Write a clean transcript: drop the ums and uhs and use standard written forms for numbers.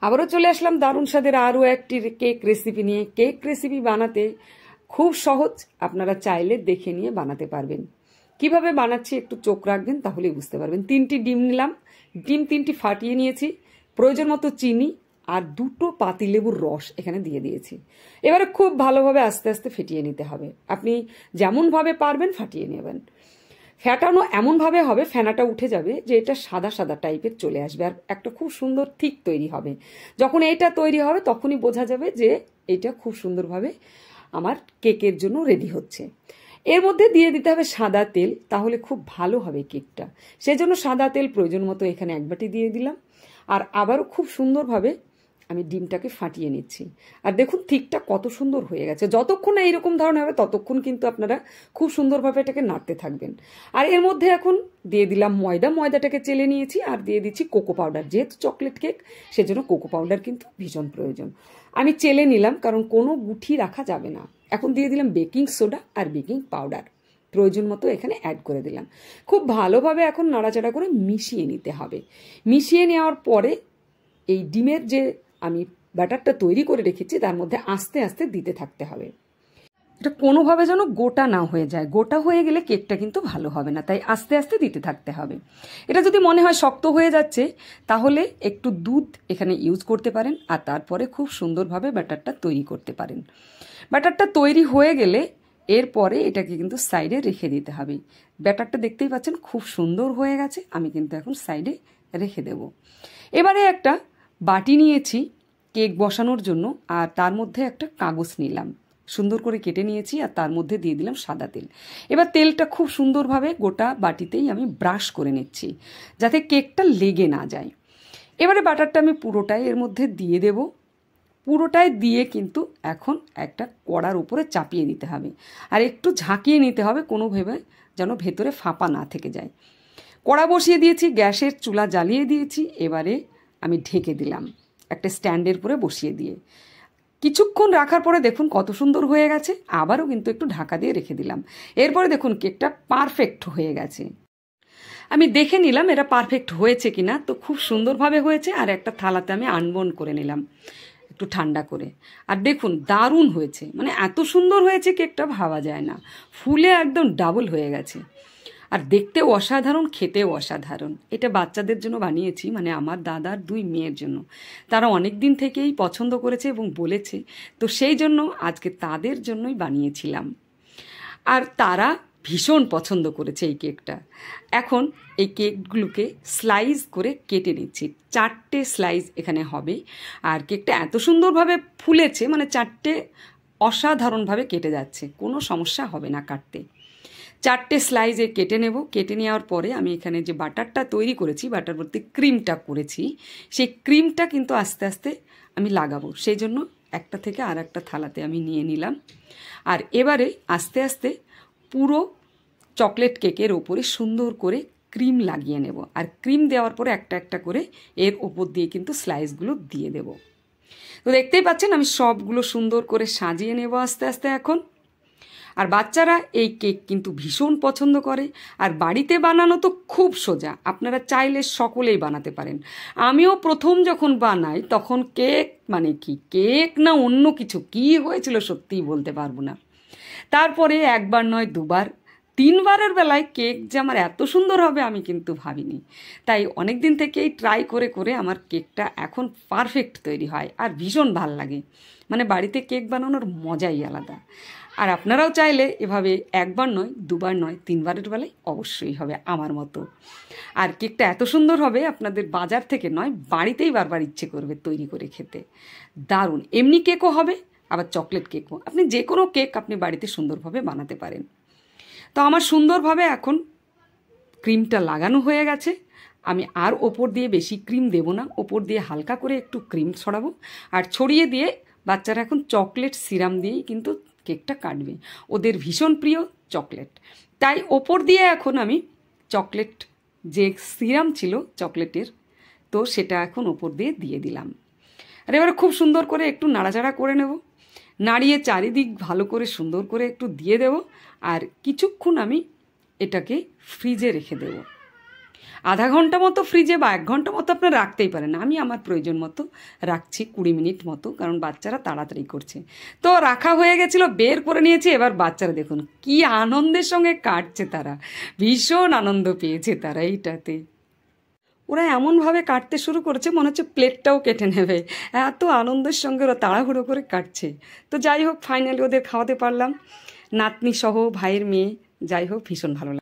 আবারও চলে আসলাম দারুণ স্বাদের আরও একটি কেক রেসিপি নিয়ে। কেক রেসিপি বানাতে খুব সহজ, আপনারা চাইলে দেখে নিয়ে বানাতে পারবেন। কিভাবে বানাচ্ছি একটু চোখ রাখবেন, তাহলেই বুঝতে পারবেন। 3টি ডিম নিলাম, ডিম 3টি ফাটিয়ে নিয়েছি, প্রয়োজন মতো চিনি আর 2টো পাতিলেবুর রস এখানে দিয়ে দিয়েছি। এবারে খুব ভালোভাবে আস্তে আস্তে ফেটিয়ে নিতে হবে। আপনি যেমনভাবে পারবেন ফাটিয়ে নেবেন। ফ্যাটানো এমনভাবে হবে ফেনাটা উঠে যাবে যে এটা সাদা সাদা টাইপের চলে আসবে, আর একটা খুব সুন্দর থিক তৈরি হবে। যখন এটা তৈরি হবে তখনই বোঝা যাবে যে এটা খুব সুন্দরভাবে আমার কেকের জন্য রেডি হচ্ছে। এর মধ্যে দিয়ে দিতে হবে সাদা তেল, তাহলে খুব ভালো হবে কেকটা। সেজন্য সাদা তেল প্রয়োজন মতো এখানে 1 বাটি দিয়ে দিলাম। আর আবারও খুব সুন্দরভাবে আমি ডিমটাকে ফাটিয়ে নিচ্ছি। আর দেখুন থিকটা কত সুন্দর হয়ে গেছে। যতক্ষণ না এইরকম ধরনের হবে ততক্ষণ কিন্তু আপনারা খুব সুন্দরভাবে এটাকে নাড়তে থাকবেন। আর এর মধ্যে এখন দিয়ে দিলাম ময়দাটাকে চেলে নিয়েছি, আর দিয়ে দিচ্ছি কোকো পাউডার। যেহেতু চকলেট কেক সেজন্য কোকো পাউডার কিন্তু ভীষণ প্রয়োজন। আমি চেলে নিলাম, কারণ কোনো গুঠি রাখা যাবে না। এখন দিয়ে দিলাম বেকিং সোডা আর বেকিং পাউডার, প্রয়োজন মতো এখানে অ্যাড করে দিলাম। খুব ভালোভাবে এখন নাড়াচাড়া করে মিশিয়ে নিতে হবে। মিশিয়ে নেওয়ার পরে এই ডিমের যে আমি ব্যাটারটা তৈরি করে রেখেছি তার মধ্যে আস্তে আস্তে দিতে থাকতে হবে। এটা কোনোভাবে যেন গোটা না হয়ে যায়। গোটা হয়ে গেলে কেকটা কিন্তু ভালো হবে না, তাই আস্তে আস্তে দিতে থাকতে হবে। এটা যদি মনে হয় শক্ত হয়ে যাচ্ছে তাহলে একটু দুধ এখানে ইউজ করতে পারেন, আর তারপরে খুব সুন্দরভাবে ব্যাটারটা তৈরি করতে পারেন। ব্যাটারটা তৈরি হয়ে গেলে এরপরে এটাকে কিন্তু সাইডে রেখে দিতে হবে। ব্যাটারটা দেখতেই পাচ্ছেন খুব সুন্দর হয়ে গেছে, আমি কিন্তু এখন সাইডে রেখে দেব। এবারে একটা বাটি নিয়েছি কেক বসানোর জন্য, আর তার মধ্যে একটা কাগজ নিলাম, সুন্দর করে কেটে নিয়েছি, আর তার মধ্যে দিয়ে দিলাম সাদা তেল। এবার তেলটা খুব সুন্দরভাবে গোটা বাটিতেই আমি ব্রাশ করে নিচ্ছি, যাতে কেকটা লেগে না যায়। এবারে বাটারটা আমি পুরোটাই এর মধ্যে দিয়ে দেব। পুরোটাই দিয়ে কিন্তু এখন একটা কড়ার উপরে চাপিয়ে দিতে হবে, আর একটু ঝাঁকিয়ে নিতে হবে, কোনোভাবে যেন ভেতরে ফাঁপা না থেকে যায়। কড়া বসিয়ে দিয়েছি, গ্যাসের চুলা জ্বালিয়ে দিয়েছি। এবারে আমি ঢেকে দিলাম একটা স্ট্যান্ডের উপরে বসিয়ে দিয়ে। কিছুক্ষণ রাখার পরে দেখুন কত সুন্দর হয়ে গেছে। আবারও কিন্তু একটু ঢাকা দিয়ে রেখে দিলাম। এরপরে দেখুন কেকটা পারফেক্ট হয়ে গেছে। আমি দেখে নিলাম এটা পারফেক্ট হয়েছে কিনা। তো খুব সুন্দরভাবে হয়েছে, আর একটা থালাতে আমি আনবন্ড করে নিলাম একটু ঠান্ডা করে। আর দেখুন দারুণ হয়েছে, মানে এত সুন্দর হয়েছে কেকটা ভাবা যায় না। ফুলে একদম ডাবল হয়ে গেছে, আর দেখতেও অসাধারণ, খেতেও অসাধারণ। এটা বাচ্চাদের জন্য বানিয়েছি, মানে আমার দাদার 2 মেয়ের জন্য। তারা অনেক দিন থেকেই পছন্দ করেছে এবং বলেছে, তো সেই জন্য আজকে তাদের জন্যই বানিয়েছিলাম। আর তারা ভীষণ পছন্দ করেছে এই কেকটা। এখন এই কেকগুলোকে স্লাইস করে কেটে নিচ্ছি। 4টে স্লাইস এখানে হবে, আর কেকটা এত সুন্দরভাবে ফুলেছে, মানে 4টে অসাধারণভাবে কেটে যাচ্ছে, কোনো সমস্যা হবে না কাটতে। 4টে স্লাইসে কেটে নেব। কেটে নেওয়ার পরে আমি এখানে যে বাটারটা তৈরি করেছি, বাটার ভর্তি ক্রিমটা করেছি, সেই ক্রিমটা কিন্তু আস্তে আস্তে আমি লাগাবো। সেই জন্য একটা থেকে আর একটা থালাতে আমি নিয়ে নিলাম। আর এবারে আস্তে আস্তে পুরো চকলেট কেকের ওপরে সুন্দর করে ক্রিম লাগিয়ে নেব। আর ক্রিম দেওয়ার পরে একটা একটা করে এর ওপর দিয়ে কিন্তু স্লাইসগুলো দিয়ে দেব। তো দেখতেই পাচ্ছেন আমি সবগুলো সুন্দর করে সাজিয়ে নেব আস্তে আস্তে এখন। আর বাচ্চারা এই কেক কিন্তু ভীষণ পছন্দ করে। আর বাড়িতে বানানো তো খুব সোজা, আপনারা চাইলে সকলেই বানাতে পারেন। আমিও প্রথম যখন বানাই তখন কেক মানে কি, কেক না অন্য কিছু কী হয়েছিল সত্যিই বলতে পারবো না। তারপরে 1 বার নয় 2 বার 3 বারের বেলায় কেক যে আমার এত সুন্দর হবে আমি কিন্তু ভাবিনি। তাই অনেক দিন থেকেই ট্রাই করে করে আমার কেকটা এখন পারফেক্ট তৈরি হয়, আর ভীষণ ভাল লাগে। মানে বাড়িতে কেক বানানোর মজাই আলাদা। আর আপনারাও চাইলে এভাবে 1 বার নয় 2 বার নয় 3 বারের বেলায় অবশ্যই হবে আমার মতো। আর কেকটা এত সুন্দর হবে আপনাদের বাজার থেকে নয়, বাড়িতেই বারবার ইচ্ছে করবে তৈরি করে খেতে। দারুণ। এমনি কেকও হবে, আবার চকলেট কেকও। আপনি যে কোনো কেক আপনি বাড়িতে সুন্দরভাবে বানাতে পারেন। তো আমার সুন্দরভাবে এখন ক্রিমটা লাগানো হয়ে গেছে। আমি আর ওপর দিয়ে বেশি ক্রিম দেব না, ওপর দিয়ে হালকা করে একটু ক্রিম ছড়াবো, আর ছড়িয়ে দিয়ে বাচ্চারা এখন চকলেট সিরাম দিয়েই কিন্তু কেকটা কাটবে। ওদের ভীষণ প্রিয় চকলেট, তাই ওপর দিয়ে এখন আমি চকলেট যে সিরাম ছিল চকলেটের, তো সেটা এখন ওপর দিয়ে দিয়ে দিলাম। আর এবারে খুব সুন্দর করে একটু নাড়াচাড়া করে নেব, নাড়িয়ে চারিদিক ভালো করে সুন্দর করে একটু দিয়ে দেব। আর কিছুক্ষণ আমি এটাকে ফ্রিজে রেখে দেব। আধা ঘন্টা মতো ফ্রিজে বা 1 ঘন্টা মতো আপনার রাখতেই পারেন। আমি আমার প্রয়োজন মতো রাখছি 20 মিনিট মতো, কারণ বাচ্চারা তাড়াতাড়ি করছে। তো রাখা হয়ে গেছিলো, বের করে নিয়েছি। এবার বাচ্চারা দেখুন কি আনন্দের সঙ্গে কাটছে, তারা ভীষণ আনন্দ পেয়েছে তারা এইটাতে। ওরা এমনভাবে কাটতে শুরু করেছে মনে হচ্ছে প্লেটটাও কেটে নেবে, এত আনন্দের সঙ্গে ওরা তাড়াহুড়ো করে কাটছে। তো যাই হোক, ফাইনালি ওদের খাওয়াতে পারলাম, নাতনি সহ ভাইয়ের মেয়ে। যাই হোক, ভীষণ ভালো লাগে।